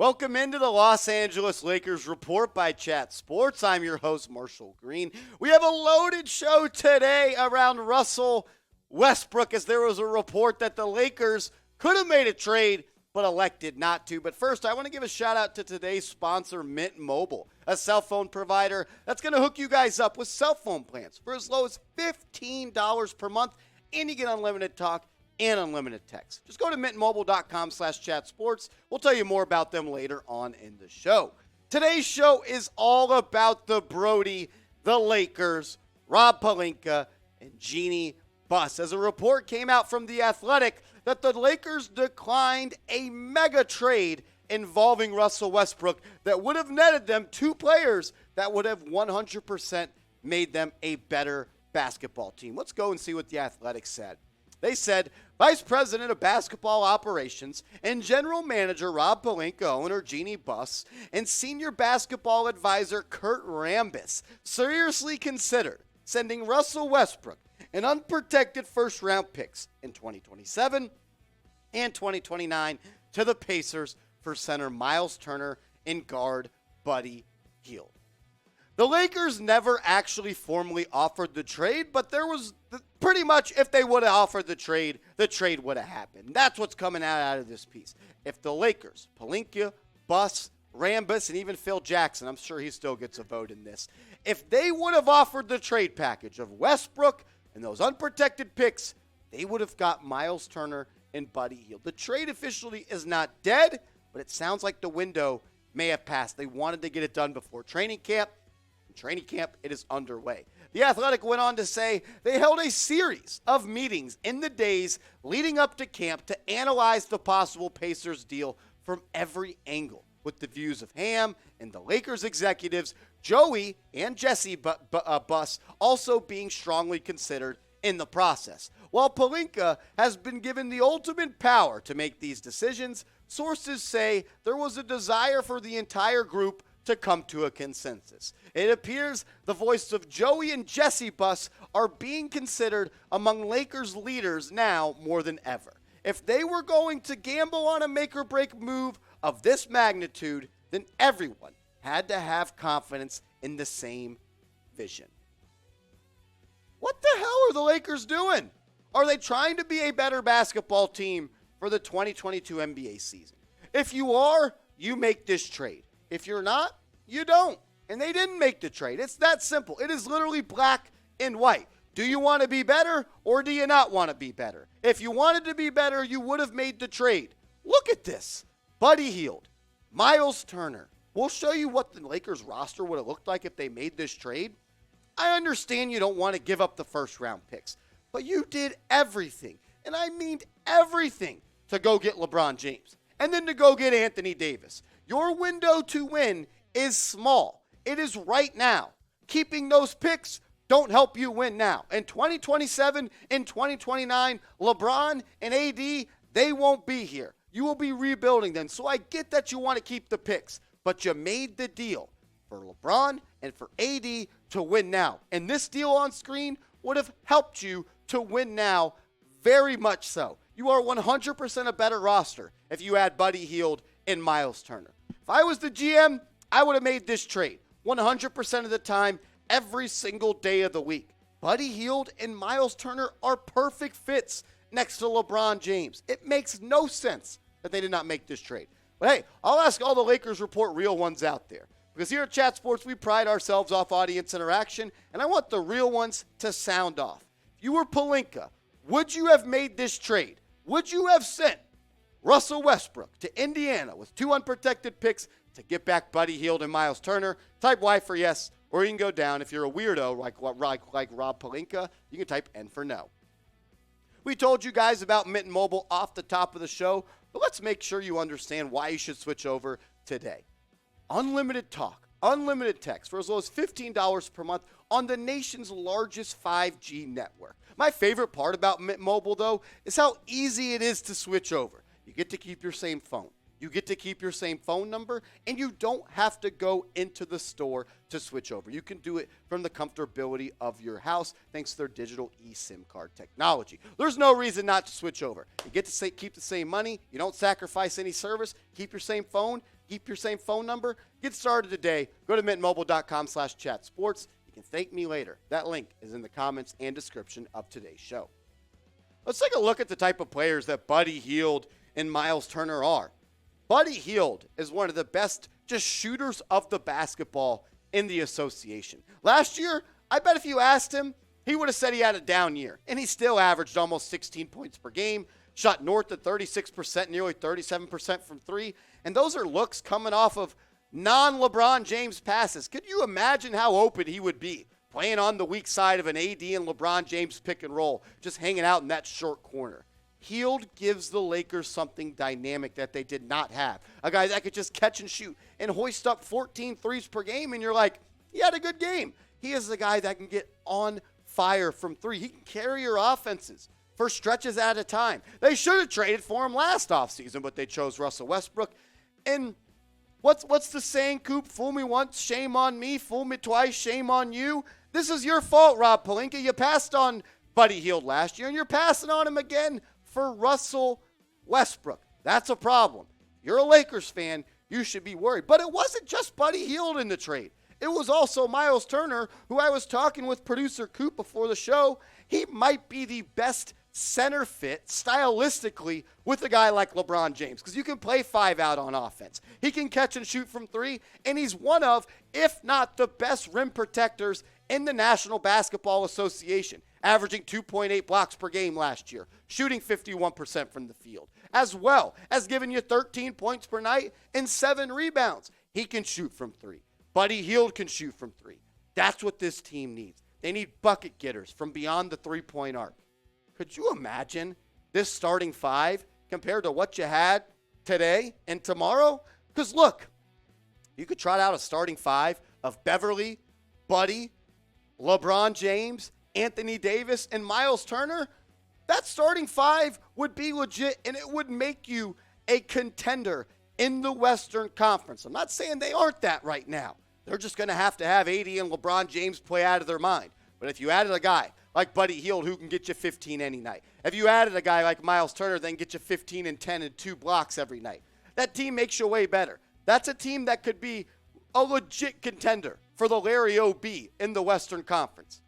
Welcome into the Los Angeles Lakers Report by Chat Sports. I'm your host, Marshall Green. We have a loaded show today around Russell Westbrook, as there was a report that the Lakers could have made a trade but elected not to. But first, I want to give a shout out to today's sponsor, Mint Mobile, a cell phone provider that's going to hook you guys up with cell phone plans for as low as $15 per month, and you get unlimited talk and unlimited text. Just go to mintmobile.com/chatsports. We'll tell you more about them later on in the show. Today's show is all about the Brody, the Lakers, Rob Pelinka, and Jeanie Buss, as a report came out from The Athletic that the Lakers declined a mega trade involving Russell Westbrook that would have netted them two players that would have 100% made them a better basketball team. Let's go and see what The Athletic said. They said, Vice President of Basketball Operations and General Manager Rob Pelinka, owner Jeanie Buss, and Senior Basketball Advisor Kurt Rambis seriously considered sending Russell Westbrook and unprotected first-round picks in 2027 and 2029 to the Pacers for center Myles Turner and guard Buddy Hield. The Lakers never actually formally offered the trade, but there was pretty much, if they would have offered the trade would have happened. That's what's coming out of this piece. If the Lakers, Pelinka, Buss, Rambis, and even Phil Jackson, I'm sure he still gets a vote in this, if they would have offered the trade package of Westbrook and those unprotected picks, they would have got Myles Turner and Buddy Hield. The trade officially is not dead, but it sounds like the window may have passed. They wanted to get it done before training camp. Training camp, it is underway. The Athletic went on to say they held a series of meetings in the days leading up to camp to analyze the possible Pacers deal from every angle, with the views of Ham and the Lakers executives, Joey and Jesse Buss also being strongly considered in the process. While Pelinka has been given the ultimate power to make these decisions, sources say there was a desire for the entire group to come to a consensus. It appears the voice of Joey and Jesse Buss are being considered among Lakers leaders now more than ever. If they were going to gamble on a make-or-break move of this magnitude, then everyone had to have confidence in the same vision. What the hell are the Lakers doing? Are they trying to be a better basketball team for the 2022 NBA season? If you are, you make this trade. If you're not, you don't. And they didn't make the trade. It's that simple. It is literally black and white. Do you want to be better or do you not want to be better? If you wanted to be better, you would have made the trade. Look at this. Buddy Hield, Myles Turner. We'll show you what the Lakers roster would have looked like if they made this trade. I understand you don't want to give up the first round picks, but you did everything, and I mean everything, to go get LeBron James and then to go get Anthony Davis. Your window to win is small. It is right now. Keeping those picks don't help you win now. In 2027 and 2029, LeBron and AD, they won't be here. You will be rebuilding them. So I get that you want to keep the picks, but you made the deal for LeBron and for AD to win now. And this deal on screen would have helped you to win now, very much so. You are 100% a better roster if you add Buddy Hield and Myles Turner. If I was the GM, I would have made this trade 100% of the time, every single day of the week. Buddy Hield and Myles Turner are perfect fits next to LeBron James. It makes no sense that they did not make this trade. But hey, I'll ask all the Lakers Report real ones out there, because here at Chat Sports, we pride ourselves off audience interaction, and I want the real ones to sound off. If you were Pelinka, would you have made this trade? Would you have sent Russell Westbrook to Indiana with two unprotected picks to get back Buddy Hield and Myles Turner? Type Y for yes, or you can go down. If you're a weirdo like Rob Pelinka, you can type N for no. We told you guys about Mint Mobile off the top of the show, but let's make sure you understand why you should switch over today. Unlimited talk, unlimited text for as low as $15 per month on the nation's largest 5G network. My favorite part about Mint Mobile, though, is how easy it is to switch over. You get to keep your same phone. You get to keep your same phone number, and you don't have to go into the store to switch over. You can do it from the comfortability of your house thanks to their digital eSIM card technology. There's no reason not to switch over. You get to keep the same money. You don't sacrifice any service. Keep your same phone. Keep your same phone number. Get started today. Go to mintmobile.com/chatsports. You can thank me later. That link is in the comments and description of today's show. Let's take a look at the type of players that Buddy Hield and Myles Turner are. Buddy Hield is one of the best just shooters of the basketball in the association. Last year, I bet if you asked him, he would have said he had a down year. And he still averaged almost 16 points per game, shot north of 36%, nearly 37% from three. And those are looks coming off of non-LeBron James passes. Could you imagine how open he would be playing on the weak side of an AD and LeBron James pick and roll, just hanging out in that short corner? Hield gives the Lakers something dynamic that they did not have. A guy that could just catch and shoot and hoist up 14 threes per game, and you're like, he had a good game. He is the guy that can get on fire from three. He can carry your offenses for stretches at a time. They should have traded for him last offseason, but they chose Russell Westbrook. And what's the saying, Coop? Fool me once, shame on me. Fool me twice, shame on you. This is your fault, Rob Pelinka. You passed on Buddy Hield last year, and you're passing on him again for Russell Westbrook. That's a problem. You're a Lakers fan. You should be worried. But it wasn't just Buddy Hield in the trade. It was also Myles Turner, who I was talking with producer Coop before the show. He might be the best center fit stylistically with a guy like LeBron James, because you can play five out on offense. He can catch and shoot from three, and he's one of, if not the best rim protectors in the National Basketball Association, averaging 2.8 blocks per game last year, shooting 51% from the field, as well as giving you 13 points per night and 7 rebounds. He can shoot from three. Buddy Hield can shoot from three. That's what this team needs. They need bucket getters from beyond the three-point arc. Could you imagine this starting five compared to what you had today and tomorrow? Because look, you could trot out a starting five of Beverly, Buddy, LeBron James, Anthony Davis, and Myles Turner. That starting five would be legit, and it would make you a contender in the Western Conference. I'm not saying they aren't that right now. They're just going to have AD and LeBron James play out of their mind. But if you added a guy like Buddy Hield, who can get you 15 any night, if you added a guy like Myles Turner, then get you 15 and 10 and 2 blocks every night, that team makes you way better. That's a team that could be a legit contender for the Larry O.B. in the Western Conference.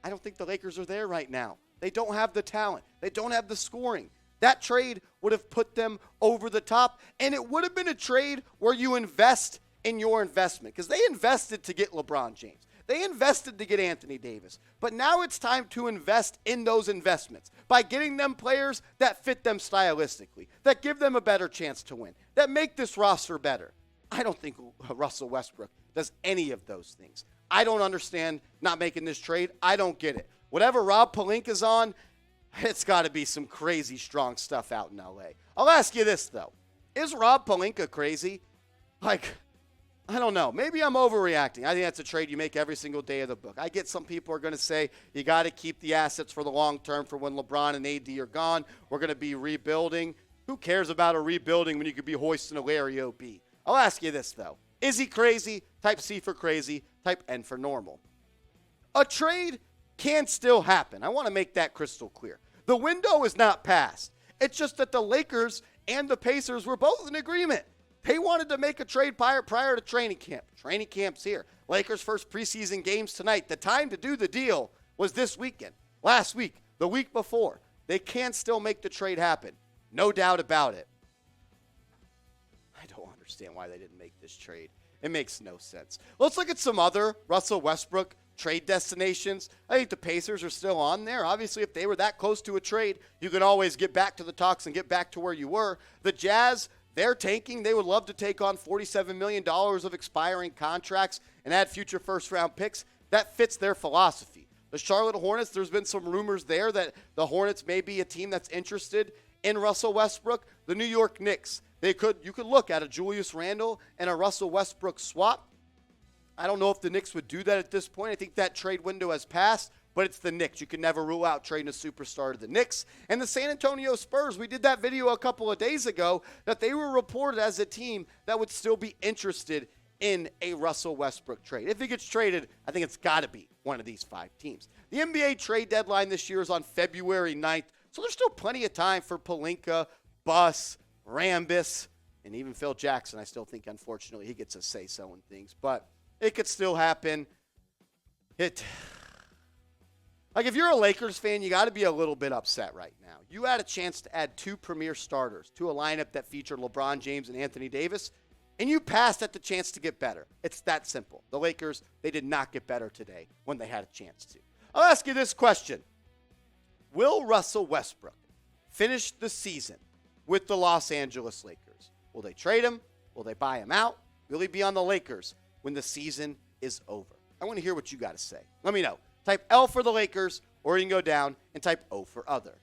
I don't think the Lakers are there right now. They don't have the talent. They don't have the scoring. That trade would have put them over the top, and it would have been a trade where you invest in your investment, because they invested to get LeBron James. They invested to get Anthony Davis. But now it's time to invest in those investments by getting them players that fit them stylistically, that give them a better chance to win, that make this roster better. I don't think Russell Westbrook does any of those things. I don't understand not making this trade. I don't get it. Whatever Rob Pelinka's on, it's got to be some crazy strong stuff out in L.A. I'll ask you this, though. Is Rob Pelinka crazy? I don't know. Maybe I'm overreacting. I think that's a trade you make every single day of the book. I get some people are going to say you got to keep the assets for the long term for when LeBron and AD are gone. We're going to be rebuilding. Who cares about a rebuilding when you could be hoisting a Larry O.B.? I'll ask you this, though. Is he crazy? Type C for crazy. Type N for normal. A trade can still happen. I want to make that crystal clear. The window is not passed. It's just that the Lakers and the Pacers were both in agreement. They wanted to make a trade prior to training camp. Training camp's here. Lakers' first preseason games tonight. The time to do the deal was this weekend, last week, the week before. They can still make the trade happen. No doubt about it. I don't understand why they didn't make this trade. It makes no sense. Let's look at some other Russell Westbrook trade destinations. I think the Pacers are still on there. Obviously, if they were that close to a trade, you can always get back to the talks and get back to where you were. The Jazz, they're tanking. They would love to take on $47 million of expiring contracts and add future first-round picks. That fits their philosophy. The Charlotte Hornets, there's been some rumors there that the Hornets may be a team that's interested in Russell Westbrook. The New York Knicks, you could look at a Julius Randle and a Russell Westbrook swap. I don't know if the Knicks would do that at this point. I think that trade window has passed, but it's the Knicks. You can never rule out trading a superstar to the Knicks. And the San Antonio Spurs, we did that video a couple of days ago that they were reported as a team that would still be interested in a Russell Westbrook trade. If he gets traded, I think it's got to be one of these 5 teams. The NBA trade deadline this year is on February 9th, so there's still plenty of time for Pelinka, Buss, Rambis, And even Phil Jackson, I still think, unfortunately, he gets a say-so in things. But it could still happen. Like, if you're a Lakers fan, you got to be a little bit upset right now. You had a chance to add 2 premier starters to a lineup that featured LeBron James and Anthony Davis, and you passed at the chance to get better. It's that simple. The Lakers, they did not get better today when they had a chance to. I'll ask you this question. Will Russell Westbrook finish the season with the Los Angeles Lakers? Will they trade him? Will they buy him out? Will he be on the Lakers when the season is over? I want to hear what you got to say. Let me know. Type L for the Lakers, or you can go down and type O for other.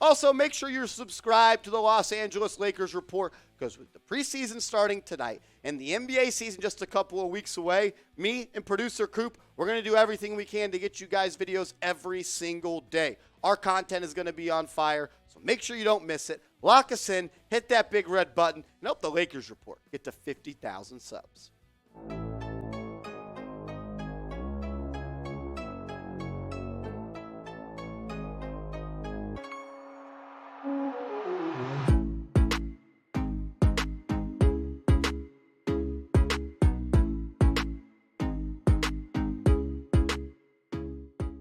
Also, make sure you're subscribed to the Los Angeles Lakers Report, because with the preseason starting tonight and the NBA season just a couple of weeks away, me and producer Coop, we're going to do everything we can to get you guys videos every single day. Our content is going to be on fire, so make sure you don't miss it. Lock us in, hit that big red button, and help the Lakers Report get to 50,000 subs.